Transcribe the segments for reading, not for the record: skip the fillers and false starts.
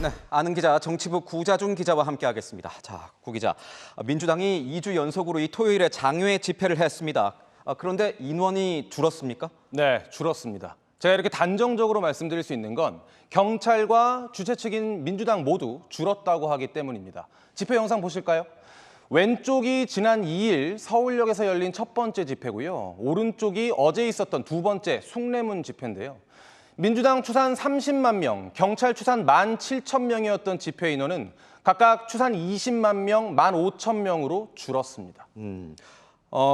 네, 아는 기자 정치부 구자준 기자와 함께하겠습니다. 자, 구 기자, 민주당이 2주 연속으로 이 토요일에 장외 집회를 했습니다. 그런데 인원이 줄었습니까? 네, 줄었습니다. 제가 이렇게 단정적으로 말씀드릴 수 있는 건 경찰과 주최 측인 민주당 모두 줄었다고 하기 때문입니다. 집회 영상 보실까요? 왼쪽이 지난 2일 서울역에서 열린 첫 번째 집회고요. 오른쪽이 어제 있었던 두 번째 숭례문 집회인데요. 민주당 추산 30만 명, 경찰 추산 17,000명이었던 집회 인원은 각각 추산 20만 명, 15,000명으로 줄었습니다.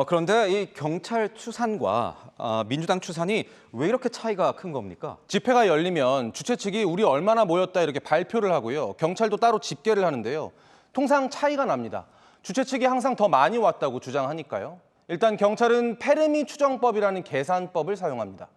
그런데 이 경찰 추산과 민주당 추산이 왜 이렇게 차이가 큰 겁니까? 집회가 열리면 주최 측이 우리 얼마나 모였다 이렇게 발표를 하고요. 경찰도 따로 집계를 하는데요. 통상 차이가 납니다. 주최 측이 항상 더 많이 왔다고 주장하니까요. 일단 경찰은 페르미 추정법이라는 계산법을 사용합니다.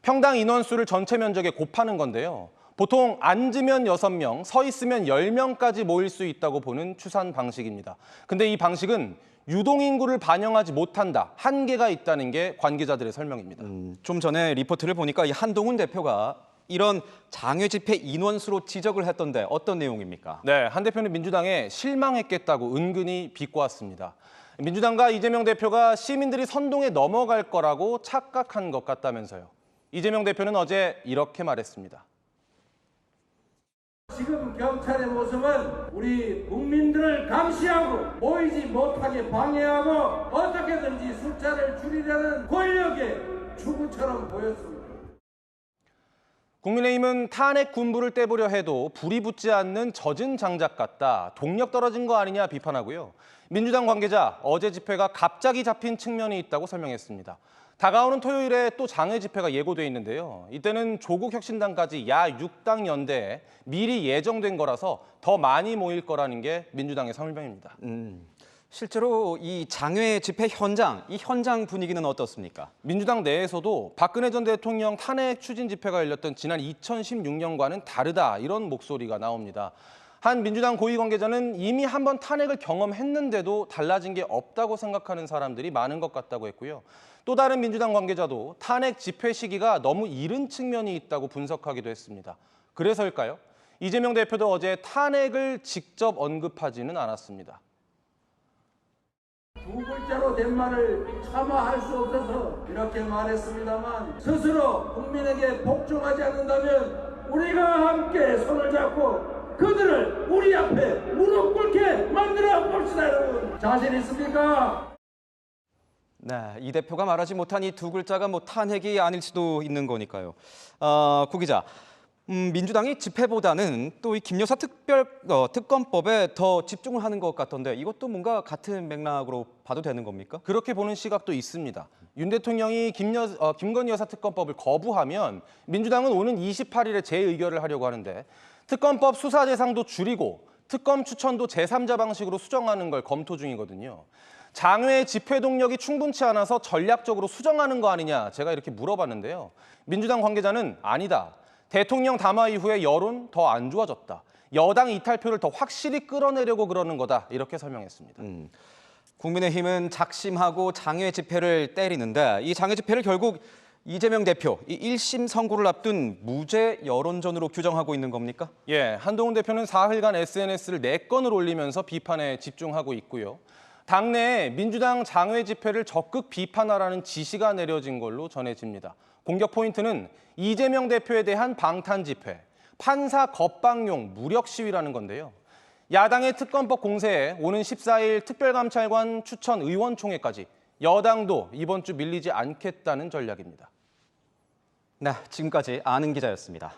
평당 인원수를 전체 면적에 곱하는 건데요. 보통 앉으면 6명, 서 있으면 10명까지 모일 수 있다고 보는 추산 방식입니다. 근데 이 방식은 유동인구를 반영하지 못한다, 한계가 있다는 게 관계자들의 설명입니다. 좀 전에 리포트를 보니까 이 한동훈 대표가 이런 장외 집회 인원수로 지적을 했던데 어떤 내용입니까? 네, 한 대표는 민주당에 실망했겠다고 은근히 비꼬았습니다. 민주당과 이재명 대표가 시민들이 선동에 넘어갈 거라고 착각한 것 같다면서요. 이재명 대표는 어제 이렇게 말했습니다. 지금 경찰의 모습은 우리 국민들을 감시하고 모이지 못하게 방해하고 어떻게든지 숫자를 줄이려는 권력의 추구처럼 보였습니다. 국민의힘은 탄핵 군부를 떼보려 해도 불이 붙지 않는 젖은 장작 같다, 동력 떨어진 거 아니냐 비판하고요. 민주당 관계자 어제 집회가 갑자기 잡힌 측면이 있다고 설명했습니다. 다가오는 토요일에 또 장외 집회가 예고돼 있는데요. 이때는 조국혁신당까지 야 6당 연대에 미리 예정된 거라서 더 많이 모일 거라는 게 민주당의 설명입니다. 실제로 이 장외 집회 현장, 이 현장 분위기는 어떻습니까? 민주당 내에서도 박근혜 전 대통령 탄핵 추진 집회가 열렸던 지난 2016년과는 다르다, 이런 목소리가 나옵니다. 한 민주당 고위 관계자는 이미 한번 탄핵을 경험했는데도 달라진 게 없다고 생각하는 사람들이 많은 것 같다고 했고요. 또 다른 민주당 관계자도 탄핵 집회 시기가 너무 이른 측면이 있다고 분석하기도 했습니다. 그래서일까요? 이재명 대표도 어제 탄핵을 직접 언급하지는 않았습니다. 두 글자로 된 말을 차마 할 수 없어서 이렇게 말했습니다만, 스스로 국민에게 복종하지 않는다면 우리가 함께 손을 잡고 그들을 우리 앞에 무릎 꿇게 만들어 봅시다. 여러분, 자신 있습니까? 네, 이 대표가 말하지 못한 이 두 글자가 뭐 탄핵이 아닐 수도 있는 거니까요. 구 기자, 민주당이 집회보다는 또 이 김여사 특검법에 더 집중을 하는 것 같던데 이것도 뭔가 같은 맥락으로 봐도 되는 겁니까? 그렇게 보는 시각도 있습니다. 윤 대통령이 김건희 여사 특검법을 거부하면 민주당은 오는 28일에 재의결을 하려고 하는데 특검법 수사 대상도 줄이고 특검 추천도 제3자 방식으로 수정하는 걸 검토 중이거든요. 장외 집회 동력이 충분치 않아서 전략적으로 수정하는 거 아니냐, 제가 이렇게 물어봤는데요. 민주당 관계자는 아니다. 대통령 담화 이후에 여론 더 안 좋아졌다. 여당 이탈표를 더 확실히 끌어내려고 그러는 거다, 이렇게 설명했습니다. 국민의힘은 작심하고 장외 집회를 때리는데 이 장외 집회를 결국 이재명 대표, 이 1심 선고를 앞둔 무죄 여론전으로 규정하고 있는 겁니까? 예, 한동훈 대표는 사흘간 SNS를 4건을 올리면서 비판에 집중하고 있고요. 당내에 민주당 장외 집회를 적극 비판하라는 지시가 내려진 걸로 전해집니다. 공격 포인트는 이재명 대표에 대한 방탄 집회, 판사 겁방용 무력 시위라는 건데요. 야당의 특검법 공세에 오는 14일 특별감찰관 추천 의원총회까지 여당도 이번 주 밀리지 않겠다는 전략입니다. 네, 지금까지 아는 기자였습니다.